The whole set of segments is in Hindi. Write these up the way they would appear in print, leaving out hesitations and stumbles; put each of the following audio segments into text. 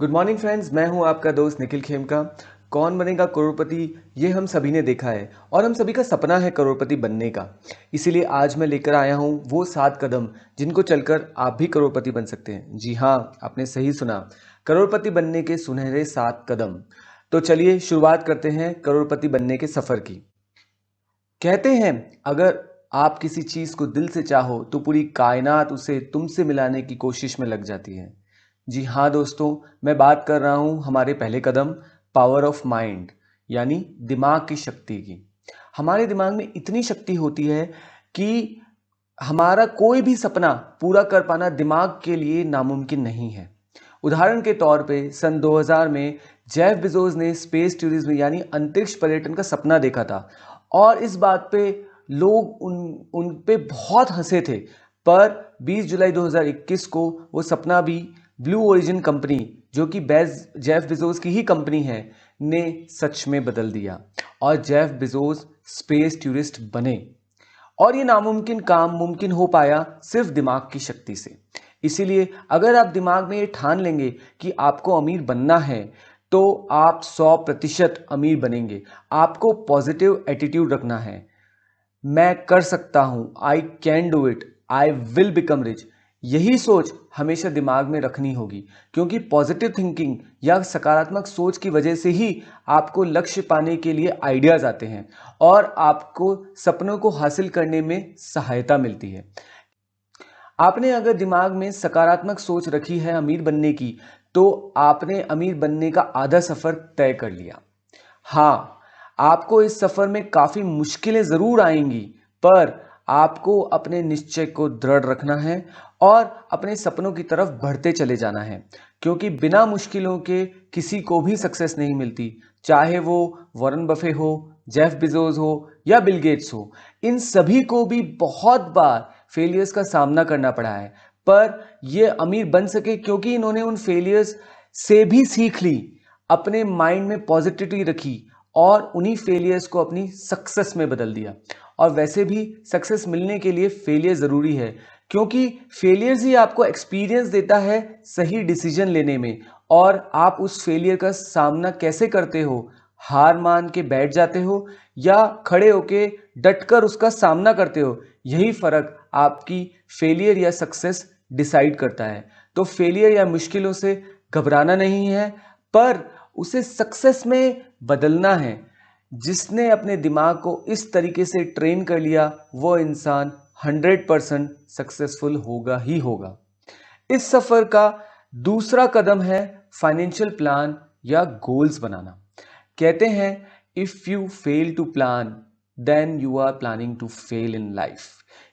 गुड मॉर्निंग फ्रेंड्स, मैं हूं आपका दोस्त निखिल खेमका। कौन बनेगा करोड़पति, ये हम सभी ने देखा है और हम सभी का सपना है करोड़पति बनने का। इसीलिए आज मैं लेकर आया हूं वो 7 कदम जिनको चलकर आप भी करोड़पति बन सकते हैं। जी हाँ, आपने सही सुना, करोड़पति बनने के सुनहरे 7 कदम। तो चलिए शुरुआत करते हैं करोड़पति बनने के सफ़र की। कहते हैं, अगर आप किसी चीज़ को दिल से चाहो तो पूरी कायनात उसे तुमसे मिलाने की कोशिश में लग जाती है। जी हाँ दोस्तों, मैं बात कर रहा हूँ हमारे पहले कदम, पावर ऑफ माइंड, यानी दिमाग की शक्ति की। हमारे दिमाग में इतनी शक्ति होती है कि हमारा कोई भी सपना पूरा कर पाना दिमाग के लिए नामुमकिन नहीं है। उदाहरण के तौर पे सन 2000 में जेफ बेजोस ने स्पेस टूरिज्म यानी अंतरिक्ष पर्यटन का सपना देखा था और इस बात पे लोग उन पे बहुत हंसे थे। पर 20 जुलाई 2021 को वो सपना भी ब्लू ओरिजिन कंपनी, जो कि जेफ बेजोस की ही कंपनी है, ने सच में बदल दिया और जेफ बेजोस स्पेस टूरिस्ट बने। और ये नामुमकिन काम मुमकिन हो पाया सिर्फ दिमाग की शक्ति से। इसीलिए अगर आप दिमाग में ये ठान लेंगे कि आपको अमीर बनना है तो आप 100% अमीर बनेंगे। आपको पॉजिटिव एटीट्यूड रखना है। मैं कर सकता हूं, I can do it, I will become rich, यही सोच हमेशा दिमाग में रखनी होगी, क्योंकि पॉजिटिव थिंकिंग या सकारात्मक सोच की वजह से ही आपको लक्ष्य पाने के लिए आइडियाज आते हैं और आपको सपनों को हासिल करने में सहायता मिलती है। आपने अगर दिमाग में सकारात्मक सोच रखी है अमीर बनने की, तो आपने अमीर बनने का आधा सफर तय कर लिया। हाँ, आपको इस सफर में काफी मुश्किलें जरूर आएंगी, पर आपको अपने निश्चय को दृढ़ रखना है और अपने सपनों की तरफ बढ़ते चले जाना है, क्योंकि बिना मुश्किलों के किसी को भी सक्सेस नहीं मिलती। चाहे वो वॉरेन बफे हो, जेफ बेजोस हो या बिल गेट्स हो, इन सभी को भी बहुत बार फेलियर्स का सामना करना पड़ा है, पर ये अमीर बन सके क्योंकि इन्होंने उन फेलियर्स से भी सीख ली, अपने माइंड में पॉजिटिविटी रखी और उन्हीं फेलियर्स को अपनी सक्सेस में बदल दिया। और वैसे भी सक्सेस मिलने के लिए फेलियर ज़रूरी है, क्योंकि फेलियर्स ही आपको एक्सपीरियंस देता है सही डिसीजन लेने में। और आप उस फेलियर का सामना कैसे करते हो, हार मान के बैठ जाते हो या खड़े होके डटकर उसका सामना करते हो, यही फ़र्क आपकी फेलियर या सक्सेस डिसाइड करता है। तो फेलियर या मुश्किलों से घबराना नहीं है, पर उसे सक्सेस में बदलना है। जिसने अपने दिमाग को इस तरीके से ट्रेन कर लिया, वो इंसान 100% सक्सेसफुल होगा ही होगा। इस सफर का दूसरा कदम है फाइनेंशियल प्लान या गोल्स बनाना। कहते हैं, if you fail to plan then you are planning to fail in life,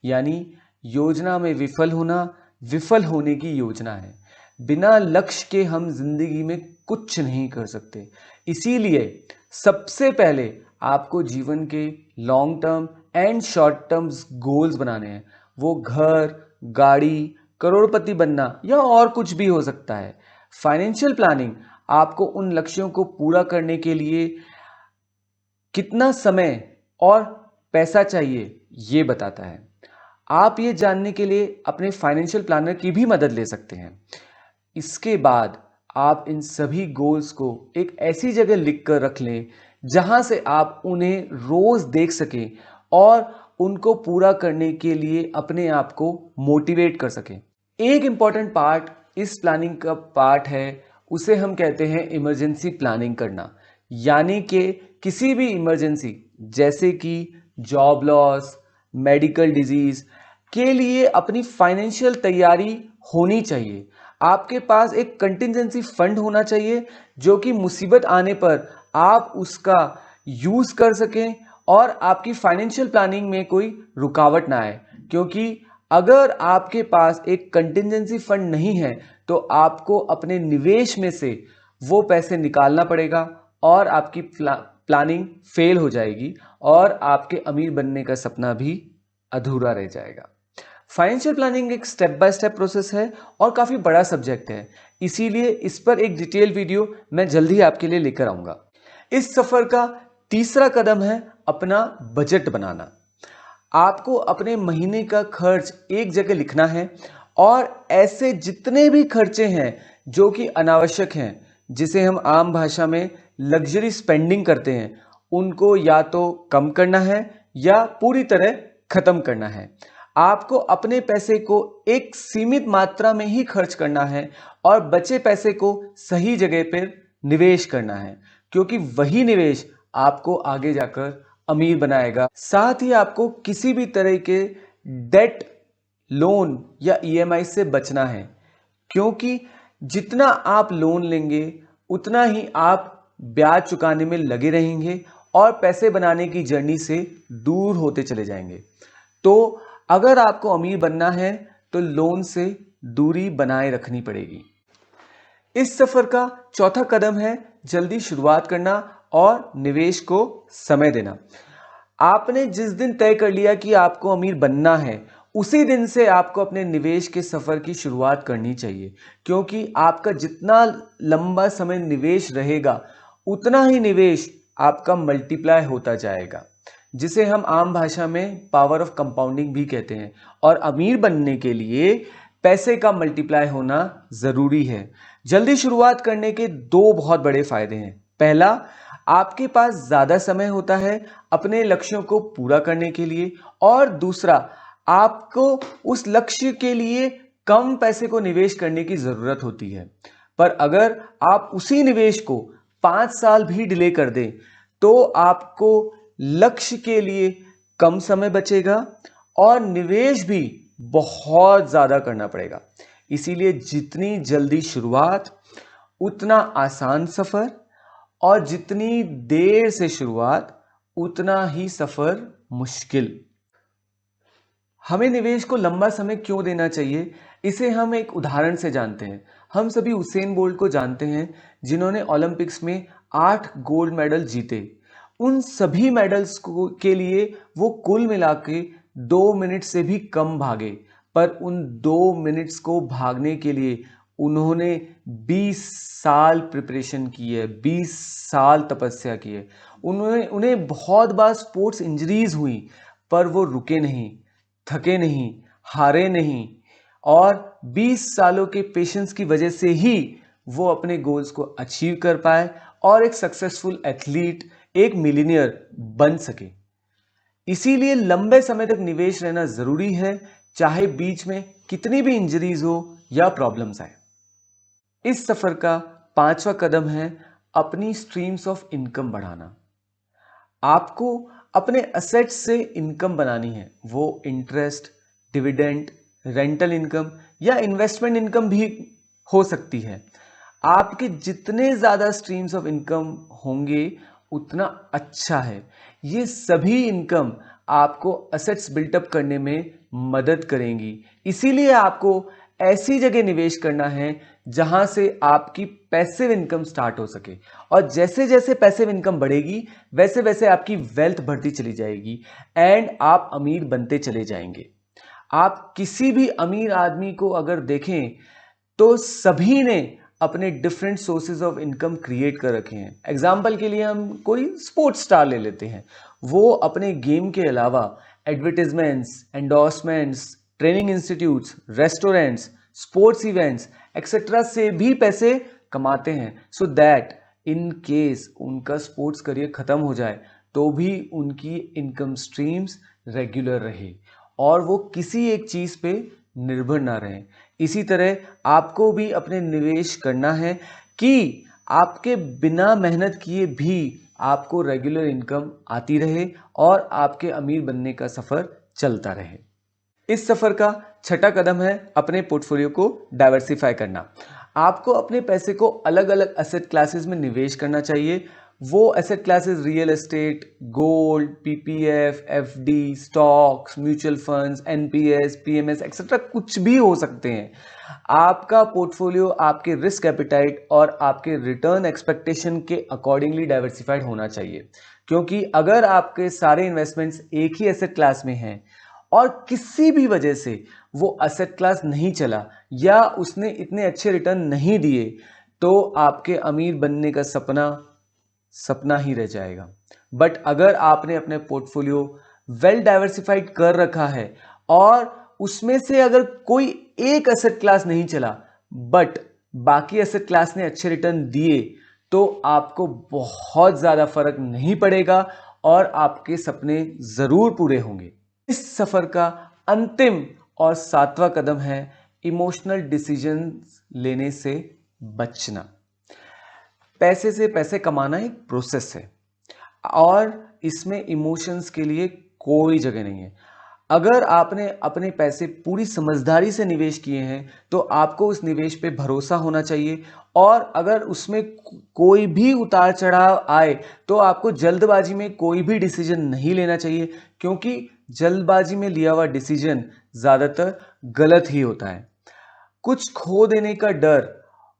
यानी योजना में विफल होने की योजना है। बिना लक्ष्य के हम जिंदगी में कुछ नहीं कर सकते। इसीलिए सबसे पहले आपको जीवन के long term and short term goals बनाने हैं। वो घर, गाड़ी, करोड़पति बनना या और कुछ भी हो सकता है। फाइनेंशियल प्लानिंग आपको उन लक्ष्यों को पूरा करने के लिए कितना समय और पैसा चाहिए ये बताता है। आप ये जानने के लिए अपने फाइनेंशियल प्लानर की भी मदद ले सकते हैं। इसके बाद आप इन सभी गोल्स को एक ऐसी जगह लिख कर रख लें जहां से आप उन्हें रोज देख सकें और उनको पूरा करने के लिए अपने आप को मोटिवेट कर सकें। एक इंपॉर्टेंट पार्ट इस प्लानिंग का पार्ट है, उसे हम कहते हैं इमरजेंसी प्लानिंग करना। यानी कि किसी भी इमरजेंसी, जैसे कि जॉब लॉस, मेडिकल डिजीज के लिए अपनी फाइनेंशियल तैयारी होनी चाहिए। आपके पास एक कंटिजेंसी फंड होना चाहिए, जो कि मुसीबत आने पर आप उसका यूज कर सकें और आपकी फाइनेंशियल प्लानिंग में कोई रुकावट ना आए। क्योंकि अगर आपके पास एक कंटिजेंसी फंड नहीं है तो आपको अपने निवेश में से वो पैसे निकालना पड़ेगा और आपकी प्लानिंग फेल हो जाएगी और आपके अमीर बनने का सपना भी अधूरा रह जाएगा। फाइनेंशियल प्लानिंग एक स्टेप बाय स्टेप प्रोसेस है और काफ़ी बड़ा सब्जेक्ट है, इसीलिए इस पर एक डिटेल वीडियो मैं जल्दी आपके लिए लेकर आऊँगा। इस सफ़र का तीसरा कदम है अपना बजट बनाना। आपको अपने महीने का खर्च एक जगह लिखना है और ऐसे जितने भी खर्चे हैं जो कि अनावश्यक हैं, जिसे हम आम भाषा में लग्जरी स्पेंडिंग करते हैं, उनको या तो कम करना है या पूरी तरह खत्म करना है। आपको अपने पैसे को एक सीमित मात्रा में ही खर्च करना है और बचे पैसे को सही जगह पर निवेश करना है, क्योंकि वही निवेश आपको आगे जाकर अमीर बनाएगा। साथ ही आपको किसी भी तरह के डेट, लोन या ईएमआई से बचना है, क्योंकि जितना आप लोन लेंगे उतना ही आप ब्याज चुकाने में लगे रहेंगे और पैसे बनाने की जर्नी से दूर होते चले जाएंगे। तो अगर आपको अमीर बनना है तो लोन से दूरी बनाए रखनी पड़ेगी। इस सफर का चौथा कदम है जल्दी शुरुआत करना और निवेश को समय देना। आपने जिस दिन तय कर लिया कि आपको अमीर बनना है, उसी दिन से आपको अपने निवेश के सफर की शुरुआत करनी चाहिए, क्योंकि आपका जितना लंबा समय निवेश रहेगा उतना ही निवेश आपका मल्टीप्लाई होता जाएगा, जिसे हम आम भाषा में पावर ऑफ कंपाउंडिंग भी कहते हैं। और अमीर बनने के लिए पैसे का मल्टीप्लाई होना जरूरी है। जल्दी शुरुआत करने के दो बहुत बड़े फायदे हैं। पहला, आपके पास ज्यादा समय होता है अपने लक्ष्यों को पूरा करने के लिए, और दूसरा, आपको उस लक्ष्य के लिए कम पैसे को निवेश करने की जरूरत होती है। पर अगर आप उसी निवेश को 5 साल भी डिले कर दें तो आपको लक्ष्य के लिए कम समय बचेगा और निवेश भी बहुत ज्यादा करना पड़ेगा। इसीलिए जितनी जल्दी शुरुआत उतना आसान सफर, और जितनी देर से शुरुआत उतना ही सफर मुश्किल। हमें निवेश को लंबा समय क्यों देना चाहिए, इसे हम एक उदाहरण से जानते हैं। हम सभी उसेन बोल्ट को जानते हैं, जिन्होंने ओलंपिक्स में 8 गोल्ड मेडल जीते। उन सभी मेडल्स के लिए वो कुल मिला के 2 मिनट से भी कम भागे, पर उन 2 मिनट्स को भागने के लिए उन्होंने 20 साल प्रिपरेशन की है, 20 साल तपस्या की है। उन्हें बहुत बार स्पोर्ट्स इंजरीज हुई, पर वो रुके नहीं, थके नहीं, हारे नहीं, और 20 सालों के पेशेंस की वजह से ही वो अपने गोल्स को अचीव कर पाए और एक सक्सेसफुल एथलीट, एक मिलीनियर बन सके। इसीलिए लंबे समय तक निवेश रहना जरूरी है, चाहे बीच में कितनी भी इंजरीज हो या प्रॉब्लम्स आए। इस सफर का 5वां कदम है अपनी स्ट्रीम्स ऑफ इनकम बढ़ाना। आपको अपने असेट्स से इनकम बनानी है। वो इंटरेस्ट, डिविडेंड, रेंटल इनकम या इन्वेस्टमेंट इनकम भी हो सकती है। आपके जितने ज़्यादा स्ट्रीम्स ऑफ इनकम होंगे उतना अच्छा है। ये सभी इनकम आपको असेट्स बिल्टअप करने में मदद करेंगी। इसीलिए आपको ऐसी जगह निवेश करना है जहां से आपकी पैसिव इनकम स्टार्ट हो सके, और जैसे जैसे पैसिव इनकम बढ़ेगी वैसे वैसे आपकी वेल्थ बढ़ती चली जाएगी एंड आप अमीर बनते चले जाएंगे। आप किसी भी अमीर आदमी को अगर देखें तो सभी ने अपने different sources of income create कर रखे हैं। एग्जाम्पल के लिए हम कोई स्पोर्ट्स स्टार ले लेते हैं। वो अपने गेम के अलावा advertisements, endorsements, training institutes, restaurants, sports events etcetera से भी पैसे कमाते हैं, सो दैट इन केस उनका स्पोर्ट्स करियर खत्म हो जाए तो भी उनकी इनकम स्ट्रीम्स रेगुलर रहे और वो किसी एक चीज पे निर्भर ना रहें। इसी तरह आपको भी अपने निवेश करना है कि आपके बिना मेहनत किए भी आपको रेगुलर इनकम आती रहे और आपके अमीर बनने का सफर चलता रहे। इस सफर का 6वां कदम है अपने पोर्टफोलियो को डाइवर्सिफाई करना। आपको अपने पैसे को अलग अलग एसेट क्लासेस में निवेश करना चाहिए। वो asset classes real estate, gold, PPF, FD, stocks, mutual funds, NPS, PMS etcetera कुछ भी हो सकते हैं। आपका पोर्टफोलियो आपके रिस्क एपिटाइट और आपके रिटर्न एक्सपेक्टेशन के अकॉर्डिंगली डाइवर्सिफाइड होना चाहिए, क्योंकि अगर आपके सारे इन्वेस्टमेंट्स एक ही एसेट क्लास में हैं और किसी भी वजह से वो एसेट क्लास नहीं चला या उसने इतने अच्छे रिटर्न नहीं दिए तो आपके अमीर बनने का सपना ही रह जाएगा। बट अगर आपने अपने पोर्टफोलियो वेल डाइवर्सिफाइड कर रखा है और उसमें से अगर कोई एक एसेट क्लास नहीं चला बट बाकी एसेट क्लास ने अच्छे रिटर्न दिए तो आपको बहुत ज़्यादा फर्क नहीं पड़ेगा और आपके सपने ज़रूर पूरे होंगे। इस सफ़र का अंतिम और 7वां कदम है इमोशनल डिसीजंस लेने से बचना। पैसे से पैसे कमाना एक प्रोसेस है और इसमें इमोशंस के लिए कोई जगह नहीं है। अगर आपने अपने पैसे पूरी समझदारी से निवेश किए हैं तो आपको उस निवेश पे भरोसा होना चाहिए और अगर उसमें कोई भी उतार चढ़ाव आए तो आपको जल्दबाजी में कोई भी डिसीजन नहीं लेना चाहिए, क्योंकि जल्दबाजी में लिया हुआ डिसीजन ज़्यादातर गलत ही होता है। कुछ खो देने का डर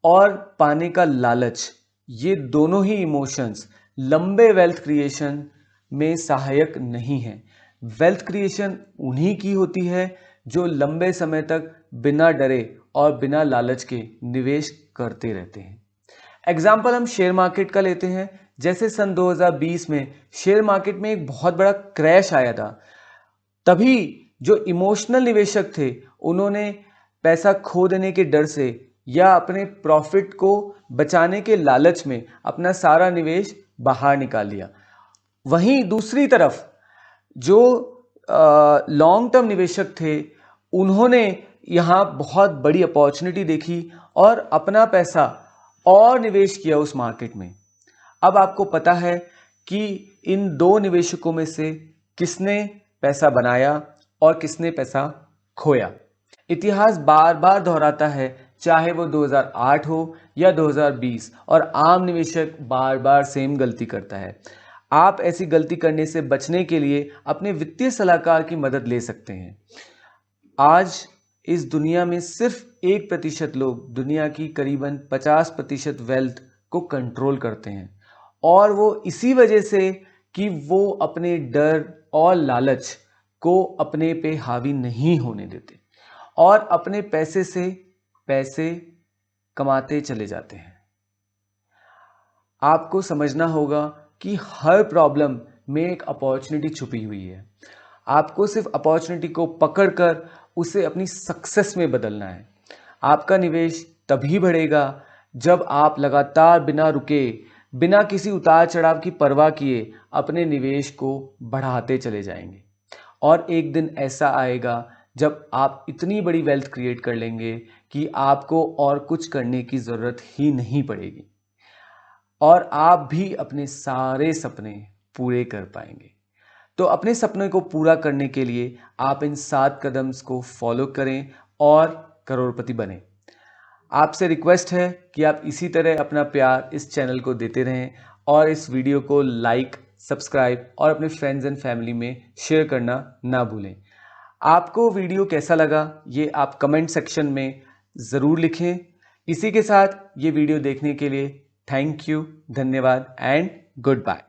और पाने का लालच, ये दोनों ही इमोशंस लंबे वेल्थ क्रिएशन में सहायक नहीं हैं। वेल्थ क्रिएशन उन्हीं की होती है जो लंबे समय तक बिना डरे और बिना लालच के निवेश करते रहते हैं। एग्जाम्पल हम शेयर मार्केट का लेते हैं। जैसे सन 2020 में शेयर मार्केट में एक बहुत बड़ा क्रैश आया था, तभी जो इमोशनल निवेशक थे उन्होंने पैसा खो देने के डर से या अपने प्रॉफिट को बचाने के लालच में अपना सारा निवेश बाहर निकाल लिया। वहीं दूसरी तरफ जो लॉन्ग टर्म निवेशक थे उन्होंने यहाँ बहुत बड़ी अपॉर्चुनिटी देखी और अपना पैसा और निवेश किया उस मार्केट में। अब आपको पता है कि इन दो निवेशकों में से किसने पैसा बनाया और किसने पैसा खोया। इतिहास बार बार दोहराता है, चाहे वो 2008 हो या 2020, और आम निवेशक बार बार सेम गलती करता है। आप ऐसी गलती करने से बचने के लिए अपने वित्तीय सलाहकार की मदद ले सकते हैं। आज इस दुनिया में सिर्फ 1% लोग दुनिया की करीबन 50% वेल्थ को कंट्रोल करते हैं, और वो इसी वजह से कि वो अपने डर और लालच को अपने पे हावी नहीं होने देते और अपने पैसे से पैसे कमाते चले जाते हैं। आपको समझना होगा कि हर प्रॉब्लम में एक अपॉर्चुनिटी छुपी हुई है। आपको सिर्फ अपॉर्चुनिटी को पकड़कर उसे अपनी सक्सेस में बदलना है। आपका निवेश तभी बढ़ेगा जब आप लगातार बिना रुके, बिना किसी उतार चढ़ाव की परवाह किए अपने निवेश को बढ़ाते चले जाएंगे। और एक दिन ऐसा आएगा जब आप इतनी बड़ी वेल्थ क्रिएट कर लेंगे कि आपको और कुछ करने की ज़रूरत ही नहीं पड़ेगी और आप भी अपने सारे सपने पूरे कर पाएंगे। तो अपने सपने को पूरा करने के लिए आप इन 7 कदम को फॉलो करें और करोड़पति बने। आपसे रिक्वेस्ट है कि आप इसी तरह अपना प्यार इस चैनल को देते रहें और इस वीडियो को लाइक, सब्सक्राइब और अपने फ्रेंड्स एंड फैमिली में शेयर करना ना भूलें। आपको वीडियो कैसा लगा ये आप कमेंट सेक्शन में ज़रूर लिखें। इसी के साथ ये वीडियो देखने के लिए थैंक यू, धन्यवाद एंड गुड बाय।